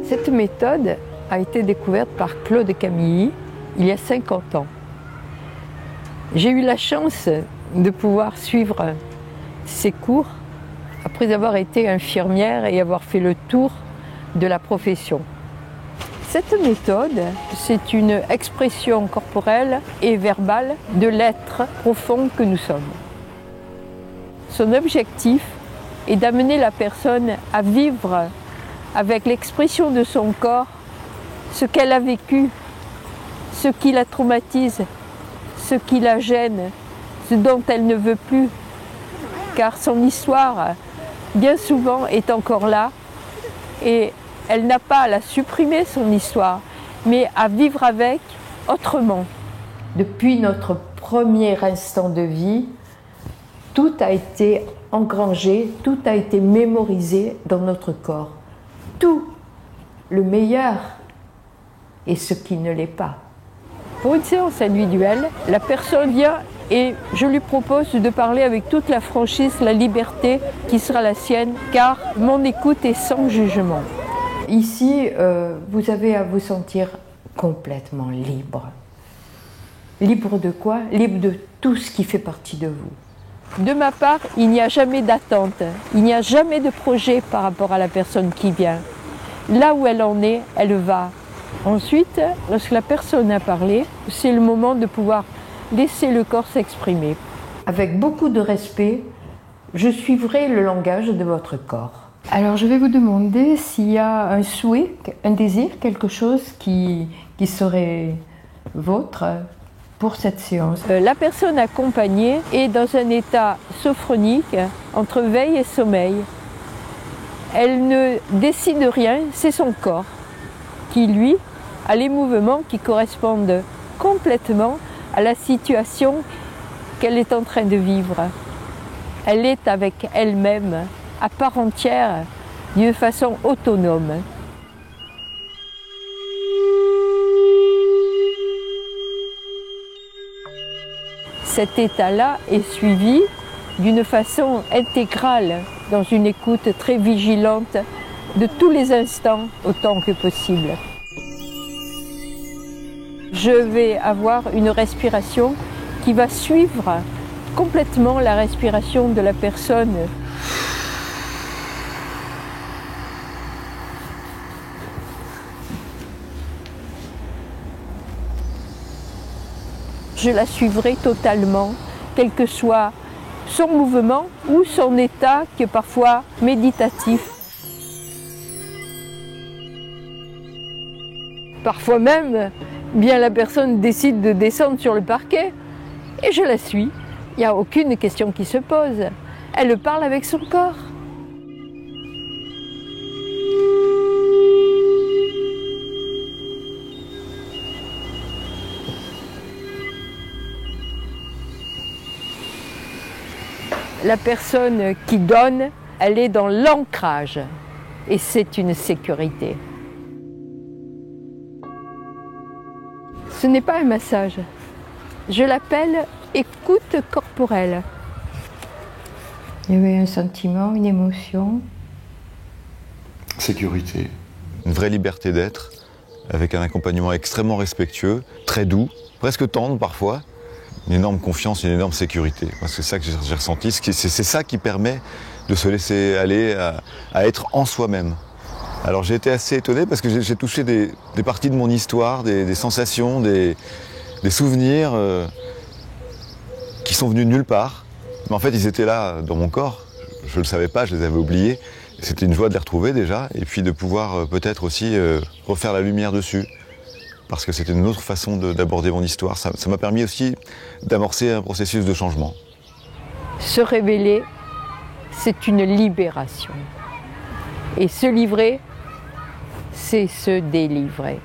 Cette méthode a été découverte par Claude Camilly il y a 50 ans. J'ai eu la chance de pouvoir suivre ses cours après avoir été infirmière et avoir fait le tour de la profession. Cette méthode, c'est une expression corporelle et verbale de l'être profond que nous sommes. Son objectif est d'amener la personne à vivre avec l'expression de son corps ce qu'elle a vécu, ce qui la traumatise, ce qui la gêne, ce dont elle ne veut plus, car son histoire, bien souvent, est encore là et elle n'a pas à la supprimer, son histoire, mais à vivre avec autrement. Depuis notre premier instant de vie, tout a été engrangé, tout a été mémorisé dans notre corps. Tout, le meilleur et ce qui ne l'est pas. Pour une séance individuelle, la personne vient et je lui propose de parler avec toute la franchise, la liberté qui sera la sienne, car mon écoute est sans jugement. Ici, vous avez à vous sentir complètement libre. Libre de quoi? Libre de tout ce qui fait partie de vous. De ma part, il n'y a jamais d'attente, il n'y a jamais de projet par rapport à la personne qui vient. Là où elle en est, elle va. Ensuite, lorsque la personne a parlé, c'est le moment de pouvoir laisser le corps s'exprimer. Avec beaucoup de respect, je suivrai le langage de votre corps. Alors je vais vous demander s'il y a un souhait, un désir, quelque chose qui serait vôtre pour cette séance. La personne accompagnée est dans un état sophronique entre veille et sommeil. Elle ne décide rien, c'est son corps qui, lui, a les mouvements qui correspondent complètement à la situation qu'elle est en train de vivre. Elle est avec elle-même, à part entière, d'une façon autonome. Cet état-là est suivi d'une façon intégrale, dans une écoute très vigilante de tous les instants autant que possible. Je vais avoir une respiration qui va suivre complètement la respiration de la personne. Je la suivrai totalement, quel que soit son mouvement ou son état qui est parfois méditatif. Parfois même, bien la personne décide de descendre sur le parquet et je la suis. Il n'y a aucune question qui se pose. Elle parle avec son corps. La personne qui donne, elle est dans l'ancrage et c'est une sécurité. Ce n'est pas un massage. Je l'appelle écoute corporelle. Il y avait un sentiment, une émotion. Sécurité. Une vraie liberté d'être, avec un accompagnement extrêmement respectueux, très doux, presque tendre parfois. Une énorme confiance, une énorme sécurité. C'est ça que j'ai ressenti, c'est ça qui permet de se laisser aller à être en soi-même. Alors j'ai été assez étonné parce que j'ai touché des parties de mon histoire, des sensations, des souvenirs qui sont venus de nulle part. Mais en fait ils étaient là dans mon corps, je ne le savais pas, je les avais oubliés. C'était une joie de les retrouver déjà et puis de pouvoir peut-être aussi refaire la lumière dessus. Parce que c'était une autre façon d'aborder mon histoire. Ça m'a permis aussi d'amorcer un processus de changement. Se révéler, c'est une libération. Et se livrer, c'est se délivrer.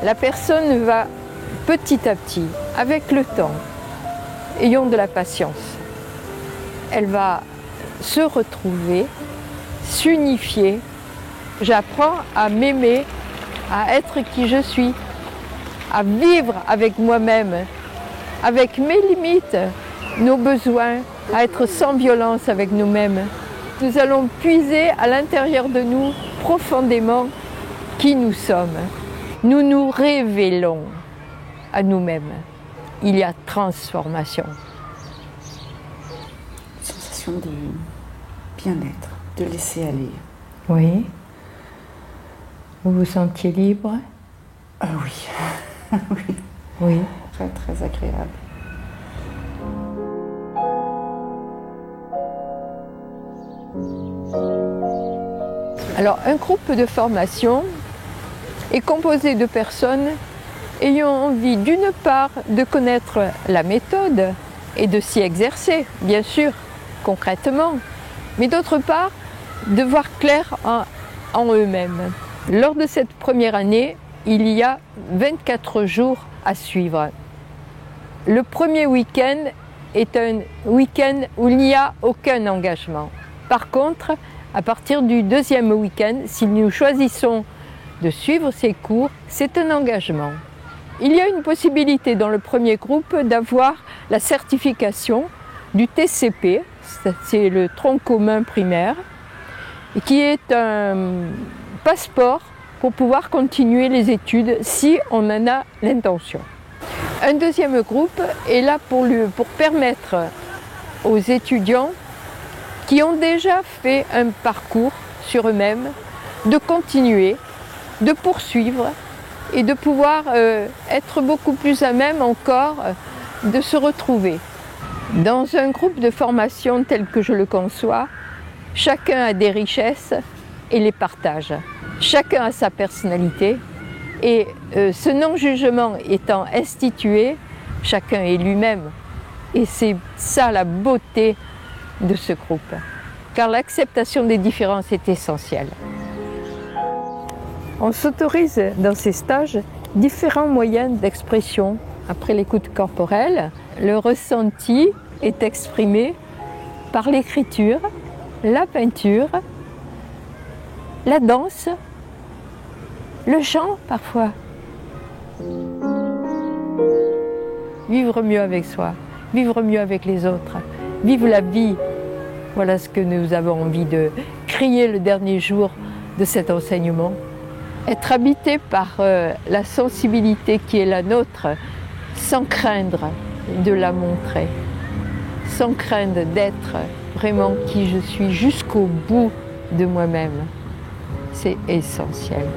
La personne va petit à petit, avec le temps, ayons de la patience. Elle va se retrouver, s'unifier. J'apprends à m'aimer, à être qui je suis, à vivre avec moi-même, avec mes limites, nos besoins, à être sans violence avec nous-mêmes. Nous allons puiser à l'intérieur de nous profondément qui nous sommes. Nous nous révélons à nous-mêmes. Il y a transformation. Sensation de bien-être, de laisser aller. Oui. Vous vous sentiez libre? Oui. Oui. Oui. Très, très agréable. Alors, un groupe de formation est composé de personnes ayant envie, d'une part, de connaître la méthode et de s'y exercer, bien sûr, concrètement, mais d'autre part, de voir clair en eux-mêmes. Lors de cette première année, il y a 24 jours à suivre. Le premier week-end est un week-end où il n'y a aucun engagement. Par contre, à partir du deuxième week-end, si nous choisissons de suivre ces cours, c'est un engagement. Il y a une possibilité dans le premier groupe d'avoir la certification du TCP, c'est le tronc commun primaire, qui est un passeport pour pouvoir continuer les études si on en a l'intention. Un deuxième groupe est là pour permettre aux étudiants qui ont déjà fait un parcours sur eux-mêmes de continuer, de poursuivre et de pouvoir être beaucoup plus à même encore de se retrouver. Dans un groupe de formation tel que je le conçois, chacun a des richesses et les partage. Chacun a sa personnalité et ce non-jugement étant institué, chacun est lui-même. Et c'est ça la beauté de ce groupe, car l'acceptation des différences est essentielle. On s'autorise dans ces stages différents moyens d'expression. Après l'écoute corporelle, le ressenti est exprimé par l'écriture, la peinture, la danse, le chant parfois. Vivre mieux avec soi, vivre mieux avec les autres, vivre la vie. Voilà ce que nous avons envie de crier le dernier jour de cet enseignement. Être habité par la sensibilité qui est la nôtre, sans craindre de la montrer, sans craindre d'être vraiment qui je suis jusqu'au bout de moi-même. C'est essentiel.